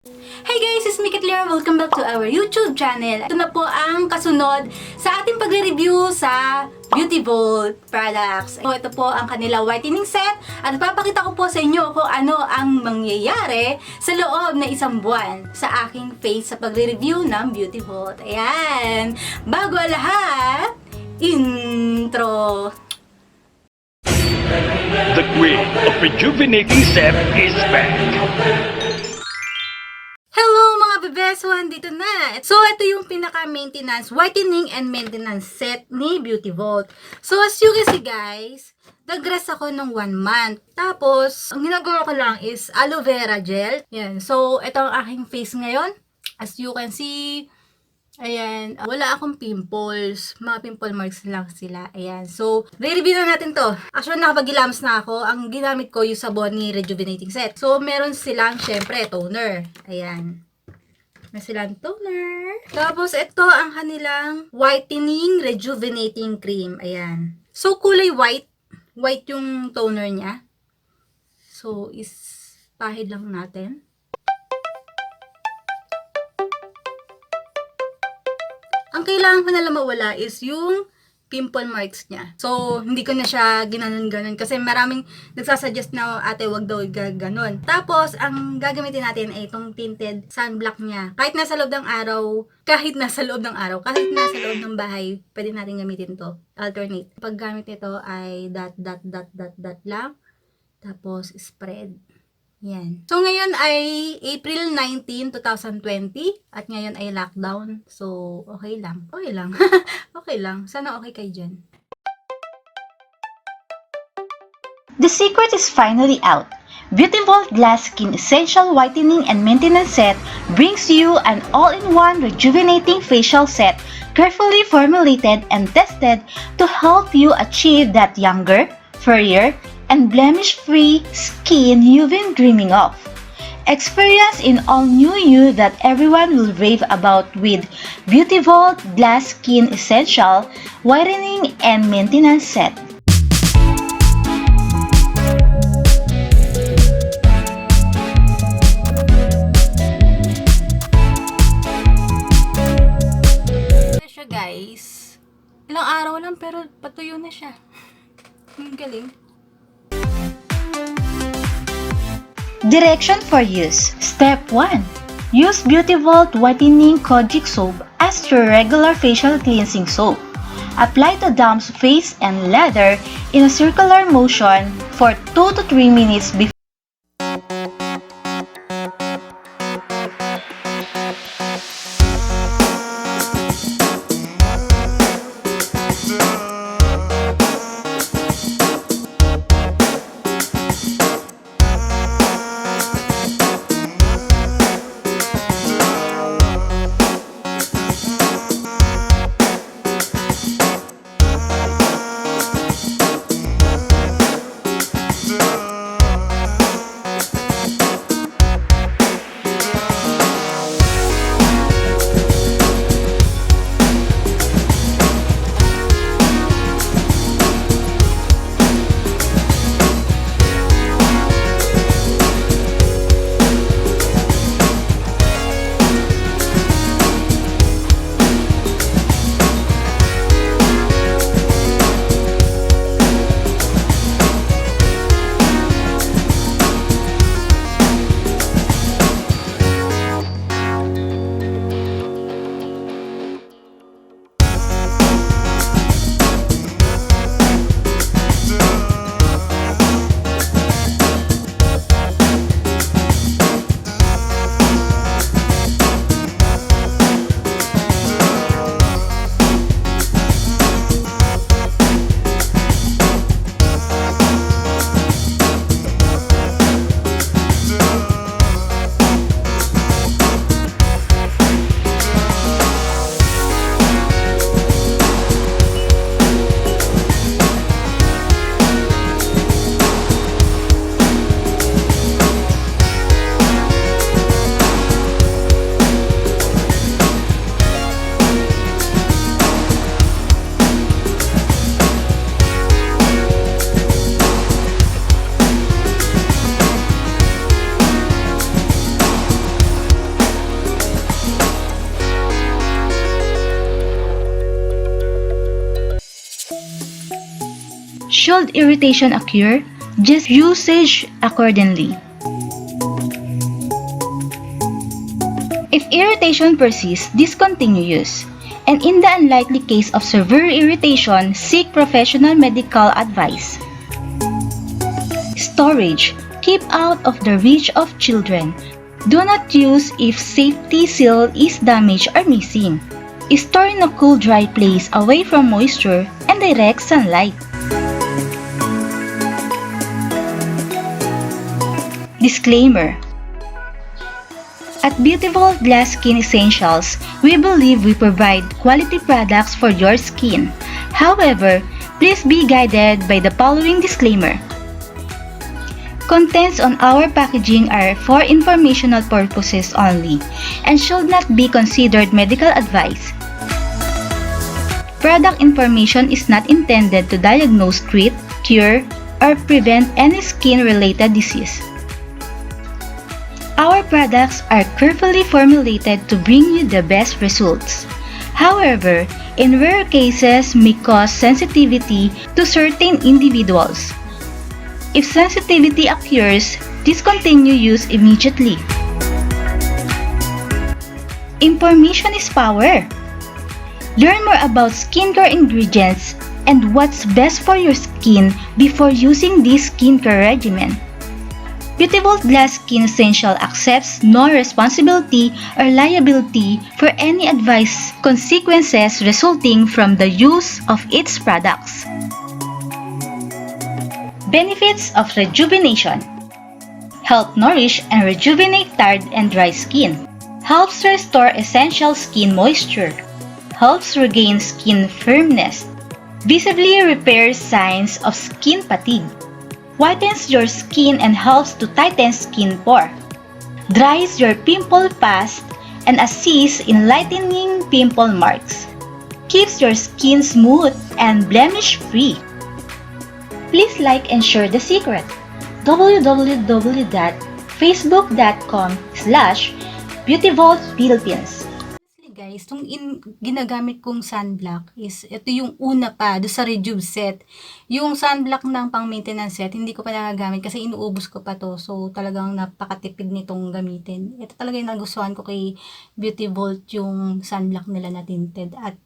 Hey guys, it's me Kathleerah. Welcome back to our YouTube channel. Ito na po ang kasunod sa ating pagre-review sa Beauty Vault products. So, ito po ang kanila whitening set at papakita ko po sa inyo kung ano ang mangyayari sa loob na isang buwan sa aking face sa pagre-review ng Beauty Vault. Ayan! Bago ang lahat, intro! The queen of Rejuvenating Set is back. Hello mga bebes! So, andito na. So, ito yung pinaka-maintenance, whitening and maintenance set ni Beauty Vault. So, as you can see guys, nag-rest ako ng 1 month. Tapos, ang ginagawa ko lang is aloe vera gel. Yan. So, ito ang aking face ngayon. As you can see, ayan, wala akong pimples. Mga pimple marks lang sila. Ayan. So, re-review na natin to. Actually, nakapag-gilams na ako. Ang ginamit ko yung sabon ni Rejuvenating Set. So, meron silang, syempre, toner. Ayan. Meron silang toner. Tapos, ito ang kanilang whitening rejuvenating cream. Ayan. So, kulay white. White yung toner niya. So, is pahid lang natin. Ang kailangan ko na lang mawala is yung pimple marks niya. So, hindi ko na siya ginanon-ganon kasi maraming nagsasuggest na ate wag daw ganon. Tapos, ang gagamitin natin ay itong tinted sunblock niya. Kahit nasa loob ng araw, kahit nasa loob ng bahay, pwede natin gamitin to. Alternate. Paggamit nito ay dot lang. Tapos, spread. Yan. So, ngayon ay April 19, 2020. At ngayon ay lockdown. So, okay lang. Okay lang. Okay lang. Sana okay kayo dyan. The secret is finally out. Beauty Vault Glass Skin Essential Whitening and Maintenance Set brings you an all-in-one rejuvenating facial set carefully formulated and tested to help you achieve that younger, furrier, and blemish-free skin you've been dreaming of. Experience in all new you that everyone will rave about with Beauty Vault Glass Skin Essential Whitening and Maintenance Set. Ito siya guys. Ilang araw lang pero patuyo na siya. Ang galing. Direction for use. Step 1. Use Beauty Vault Whitening Kojic Soap as your regular facial cleansing soap. Apply to damp face and leather in a circular motion for 2 to 3 minutes before. Should irritation occur, just usage accordingly. If irritation persists, discontinue use. And in the unlikely case of severe irritation, seek professional medical advice. Storage. Keep out of the reach of children. Do not use if safety seal is damaged or missing. Store in a cool, dry place away from moisture and direct sunlight. Disclaimer. At Beautiful Glass Skin Essentials, we believe we provide quality products for your skin. However, please be guided by the following disclaimer. Contents on our packaging are for informational purposes only and should not be considered medical advice. Product information is not intended to diagnose, treat, cure, or prevent any skin-related disease. Our products are carefully formulated to bring you the best results. However, in rare cases may cause sensitivity to certain individuals. If sensitivity occurs, discontinue use immediately. Information is power. Learn more about skincare ingredients and what's best for your skin before using this skincare regimen. Beautiful Glass Skin Essential accepts no responsibility or liability for any adverse consequences resulting from the use of its products. Benefits of rejuvenation. Help nourish and rejuvenate tired and dry skin. Helps restore essential skin moisture. Helps regain skin firmness. Visibly repairs signs of skin fatigue. Whitens your skin and helps to tighten skin pore. Dries your pimple fast and assists in lightening pimple marks. Keeps your skin smooth and blemish-free. Please like and share the secret. www.facebook.com/beautyvaultphilippines. Guys, itong ginagamit kong sunblock is, ito yung una pa, doon sa Rejuve set. Yung sunblock ng pang-maintenance set, hindi ko pa nagagamit kasi inuubos ko pa to. So, talagang napakatipid nitong gamitin. Ito talaga yung nagustuhan ko kay Beauty Vault, yung sunblock nila na tinted. At,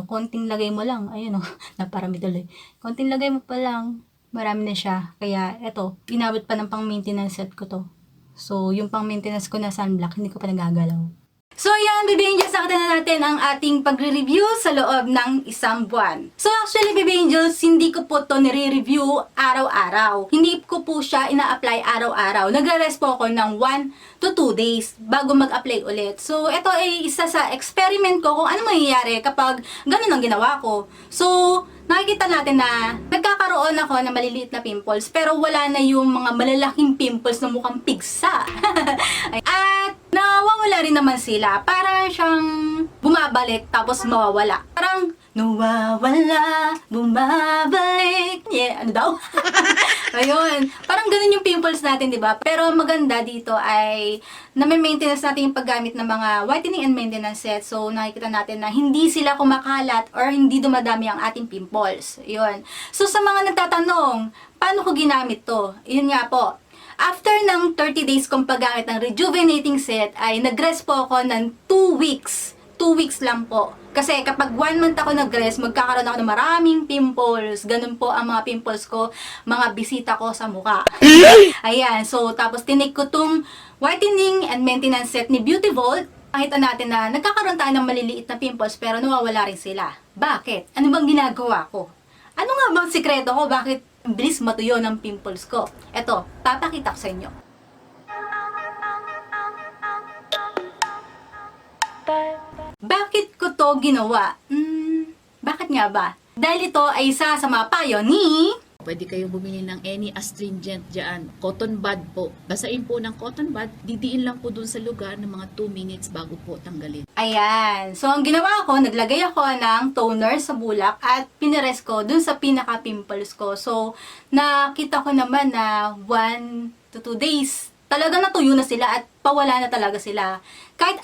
konting lagay mo lang, ayun naparami tuloy. Konting lagay mo pa lang, marami na siya. Kaya, ito, inabot pa ng pang-maintenance set ko to. So, yung pang-maintenance ko na sunblock, hindi ko pa nagagalaw. So, yan, Baby Angels, nakita na natin ang ating pagre-review sa loob ng isang buwan. So, actually, Baby Angels, hindi ko po to nire-review araw-araw. Hindi ko po siya ina-apply araw-araw. Nagre-rest po ako ng 1 to 2 days bago mag-apply ulit. So, ito ay isa sa experiment ko kung ano mangyayari kapag ganun ang ginawa ko. So, nakikita natin na nagkakaroon ako ng maliliit na pimples pero wala na yung mga malalaking pimples na mukhang pigsa. At nawawala rin naman sila. Para siyang bumabalik tapos mawawala. Parang nawawala, bumabalik. Yeah, ano daw? Ayun. Parang ganun yung pimples natin, di ba? Pero maganda dito ay na-maintenance natin yung paggamit ng mga whitening and maintenance set. So, nakikita natin na hindi sila kumakalat or hindi dumadami ang ating pimples. Ayun. So, sa mga nagtatanong, paano ko ginamit to? Yun nga po. After ng 30 days kong paggamit ng rejuvenating set, ay nag-rest po ako ng 2 weeks. 2 weeks lang po. Kasi kapag 1 month ako nag-rest, magkakaroon ako ng maraming pimples. Ganun po ang mga pimples ko, mga bisita ko sa mukha. Ayan. So, tapos tinake ko tong whitening and maintenance set ni Beauty Vault. Nakita natin na nagkakaroon tayo ng maliliit na pimples pero nawawala rin sila. Bakit? Ano bang ginagawa ko? Ano nga bang sikreto ko? Bakit bilis matuyo ng pimples ko? Eto, papakita ko sa inyo. Bakit ko to ginawa? Bakit nga ba? Dahil ito ay isa sa mga payo ni... Pwede kayong bumili ng any astringent dyan. Cotton bud po. Basain po ng cotton bud. Didiin lang po dun sa lugar ng mga 2 minutes bago po tanggalin. Ayan. So, ang ginawa ko, naglagay ako ng toner sa bulak at pinires ko dun sa pinaka-pimples ko. So, nakita ko naman na 1 to 2 days, talaga natuyo na sila at pawala na talaga sila. Kahit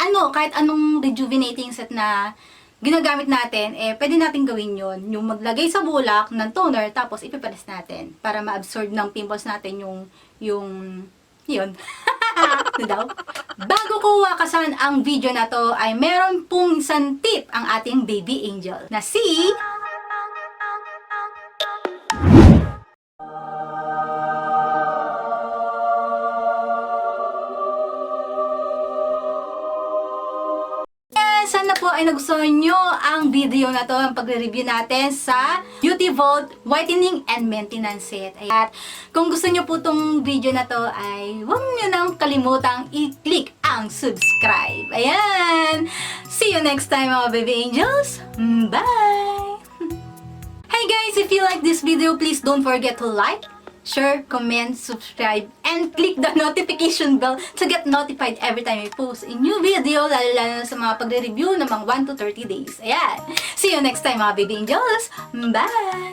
anong rejuvenating set na ginagamit natin, pwede natin gawin yon, yung maglagay sa bulak ng toner, tapos ipipares natin, para ma-absorb ng pimples natin yun. Ano daw? Bago ko wakasan ang video na to, ay meron pong isang tip ang ating baby angel, na si... Sana po ay nagustuhan nyo ang video na to, ang pagre-review natin sa Beauty Vault Whitening and Maintenance Set. At kung gusto nyo po tong video na to, ay huwag nyo nang kalimutang i-click ang subscribe. Ayan! See you next time mga baby angels! Bye! Hey guys, if you like this video, please don't forget to like, share, comment, subscribe, and click the notification bell to get notified every time I post a new video, lalo na sa mga pagre-review ng mga 1 to 30 days. Ayan. See you next time mga baby angels. Bye!